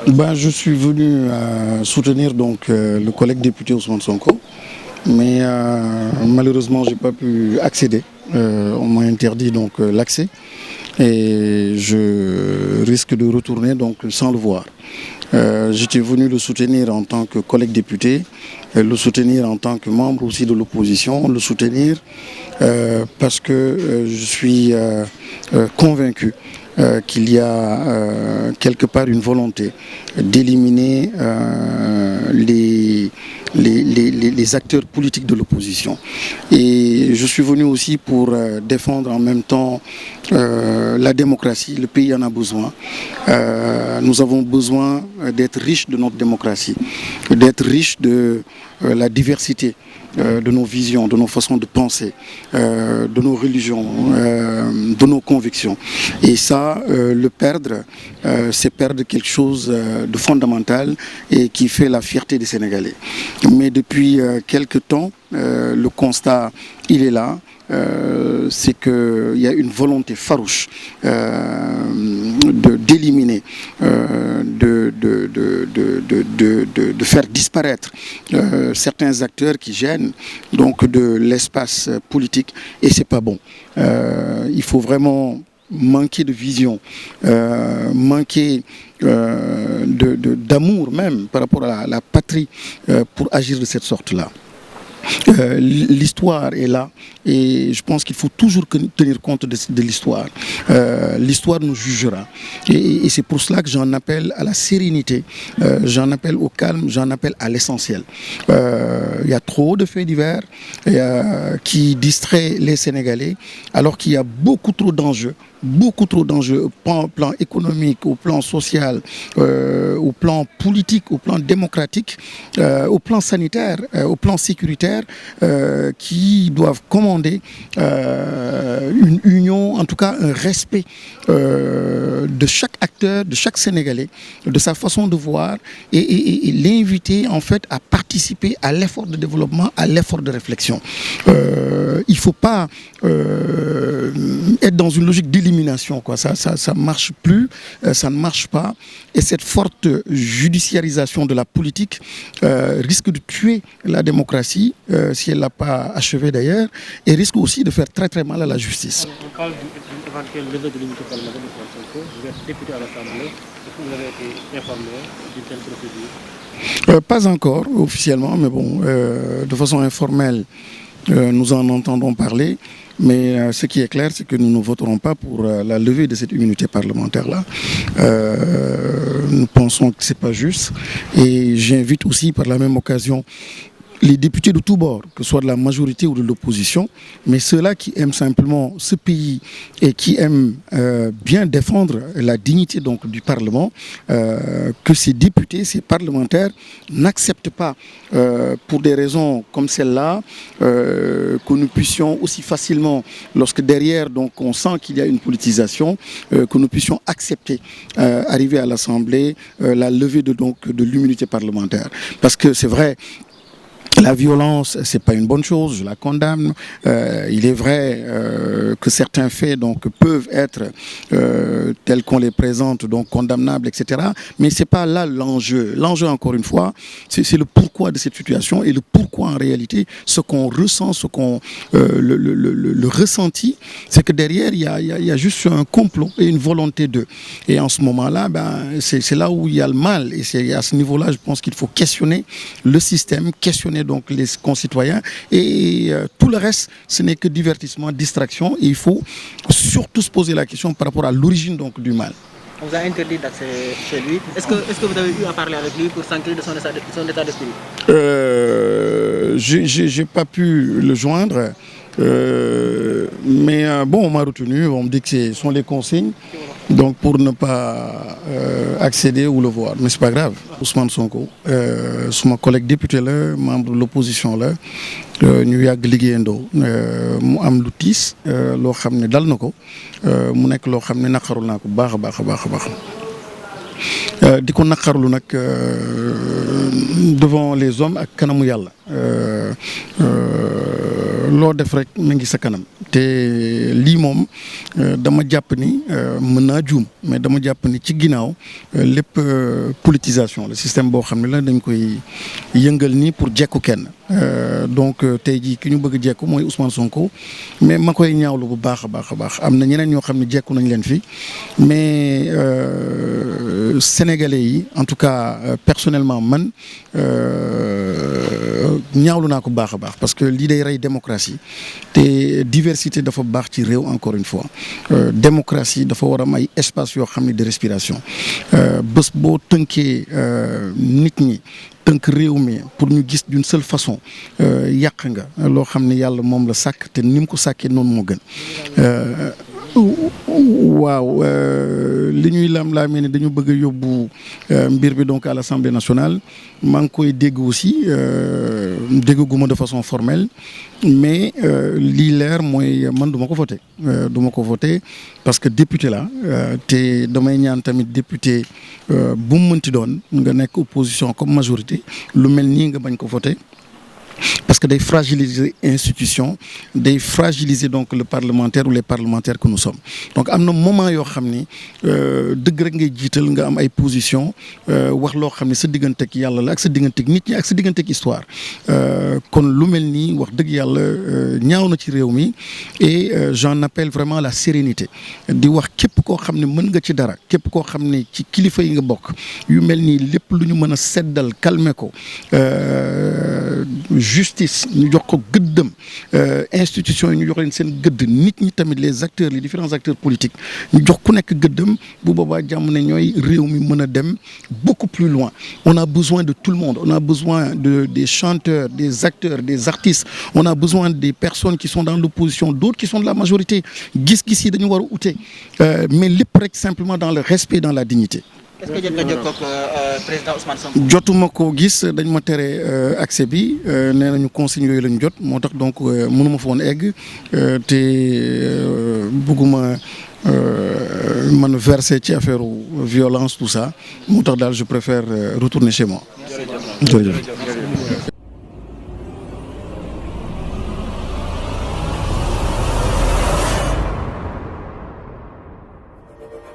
Je suis venu soutenir donc le collègue député Ousmane Sonko, mais malheureusement j'ai pas pu accéder. On m'a interdit donc l'accès et je risque de retourner donc sans le voir. J'étais venu le soutenir en tant que collègue député, le soutenir en tant que membre aussi de l'opposition, le soutenir parce que je suis convaincu qu'il y a quelque part une volonté d'éliminer les acteurs politiques de l'opposition. Et je suis venu aussi pour défendre en même temps la démocratie. Le pays en a besoin. Nous avons besoin d'être riches de notre démocratie, d'être riches de la diversité de nos visions, de nos façons de penser, de nos religions, de nos convictions. Et ça, le perdre, c'est perdre quelque chose de fondamental et qui fait la fierté des Sénégalais. Mais depuis quelque temps, le constat, il est là. C'est qu'il y a une volonté farouche d'éliminer, de faire disparaître certains acteurs qui gênent donc de l'espace politique, et c'est pas bon. Il faut vraiment manquer de vision, manquer d'amour même par rapport à la patrie pour agir de cette sorte-là. L'histoire est là et je pense qu'il faut toujours tenir compte de l'histoire. L'histoire nous jugera et c'est pour cela que j'en appelle à la sérénité, j'en appelle au calme, j'en appelle à l'essentiel. Il y a trop de faits divers qui distraient les Sénégalais alors qu'il y a beaucoup trop d'enjeux au plan économique, au plan social, au plan politique, au plan démocratique, au plan sanitaire, au plan sécuritaire, qui doivent commander une union, en tout cas un respect de chaque acteur, de chaque Sénégalais, de sa façon de voir et l'inviter en fait à participer à l'effort de développement, à l'effort de réflexion. Il ne faut pas être dans une logique d'élimination, quoi. Ça marche plus, ça ne marche pas. Et cette forte judiciarisation de la politique risque de tuer la démocratie, si elle ne l'a pas achevée d'ailleurs, et risque aussi de faire très très mal à la justice. Alors, on parle d'une éventuelle levée de l'immunité parlementaire de Ousmane Sonko. Vous êtes député à l'Assemblée. Est-ce que vous avez été informé d'une telle procédure? Pas encore officiellement, mais bon, de façon informelle, nous en entendons parler. Mais ce qui est clair, c'est que nous ne voterons pas pour la levée de cette immunité parlementaire-là. Nous pensons que ce n'est pas juste. Et j'invite aussi par la même occasion les députés de tous bords, que ce soit de la majorité ou de l'opposition, mais ceux-là qui aiment simplement ce pays et qui aiment bien défendre la dignité donc, du Parlement, que ces députés, ces parlementaires n'acceptent pas, pour des raisons comme celle-là, que nous puissions aussi facilement, lorsque derrière donc, on sent qu'il y a une politisation, que nous puissions accepter, arriver à l'Assemblée, la levée de l'immunité parlementaire. Parce que c'est vrai, la violence, c'est pas une bonne chose, je la condamne. Il est vrai que certains faits donc peuvent être tels qu'on les présente, donc condamnables, etc. Mais c'est pas là l'enjeu. L'enjeu, encore une fois, c'est le pourquoi de cette situation et le pourquoi en réalité, ce qu'on ressent, ce qu'on le ressenti, c'est que derrière il y a juste un complot et une volonté d'eux. Et en ce moment-là, c'est là où il y a le mal. Et c'est à ce niveau-là, je pense qu'il faut questionner le système, questionner donc les concitoyens et tout le reste ce n'est que divertissement, distraction et il faut surtout se poser la question par rapport à l'origine donc du mal. On vous a interdit d'accès chez lui. Est-ce que vous avez eu à parler avec lui pour s'enquérir de son état d'esprit? J'ai pas pu le joindre, mais bon, on m'a retenu, on me dit que ce sont les consignes. Donc pour ne pas accéder ou le voir, mais c'est pas grave. Ousmane Sonko, mon collègue député là, membre de l'opposition là, ñu yàgg liggéeyandoo mu am lu tiis loo xam ne dal na ko mu nekk loo xam ne naqarul naa ko baax a baax a baax a baax di ko naqarlu nag devant les hommes ak kanamu yàlla loo def rek mu ngi sa kanam te lii moom dama jàpp ni mën naa juum mais dama jàpp ni ci ginnaaw lépp politisation le système boo xam ne la dañ koy yëngal nii pour jekku kenn donc tey jii ki ñu bëgg jekku mooy Ousmane Sonko mais ma koy ñaawlu bu baax a baax a baax am na ñeneen ñoo xam ne jekku nañ leen fi mais sénégalais yi en tout cas personnellement man ñaawlu naa ko baax a baax parce que lii day rey démocratie te diversité dafa baax ci réew encore une fois démocratie dafa war a am ay espace yoo xam ne de respiration bés boo tënkee nit ñi tënk réew mi pour ñu gis d'une seule façon yàq nga loo xam ne yàlla moom la sàkk te ni mu ko sàkkee noonu moo gën waaw li ñuy lam-laamee ne dañu bëgg a yóbbu mbir bi donc à l'Assemblée nationale maa ngi koy dégg aussi dégguma de façon formelle mais lii leer mooy man du ma ko voté parce que député la te damay ñaan tamit député bu mu mënti doon nga nekk opposition comme majorité lu mel nii nga bañ ko voté parce que day fragiliser institution day fragiliser donc le parlementaire ou les parlementaires que nous sommes donc am na moment yoo xam ni dëgg rek ngay jiital nga am ay position wax loo xam ne sa digganteeg yàlla la ak sa digganteeg nit ñi ak sa digganteeg histoire kon lu mel nii wax dëgg yàlla ñaaw na ci réew mi et j'en appelle vraiment à la sérénité di wax képp koo xam ne mën nga ci dara képp koo xam ne ci kilifa yi nga bokk yu mel nii lépp lu ñu mën a seddal calmer ko justice ñu jox ko gëddëm institution yi ñu jox leen seen gëdd nit ñi tamit les acteurs les différents acteurs politiques ñu jox ku nekk gëddëm bu boobaa jàmm ne ñooy réew mi mën a dem beaucoup plus loin on a besoin de tout le monde on a besoin des chanteurs des acteurs des artistes on a besoin des personnes qui sont dans l'opposition d'autres qui sont de la majorité gis-gis yi dañu war a ute mais lépp rek simplement dans le respect dans la dignité. Est-ce que jot nga jokkoo ak président Ousmane Sonko. jotuma ko gis dañ ma tere accès bi nee nañu consigne yooyu lañ jot moo tax donc mënuma fa woon egg te bëgguma man verser ci affaire violence tout ça moo tax daal je préfère retourner chez moi. jërëjëf.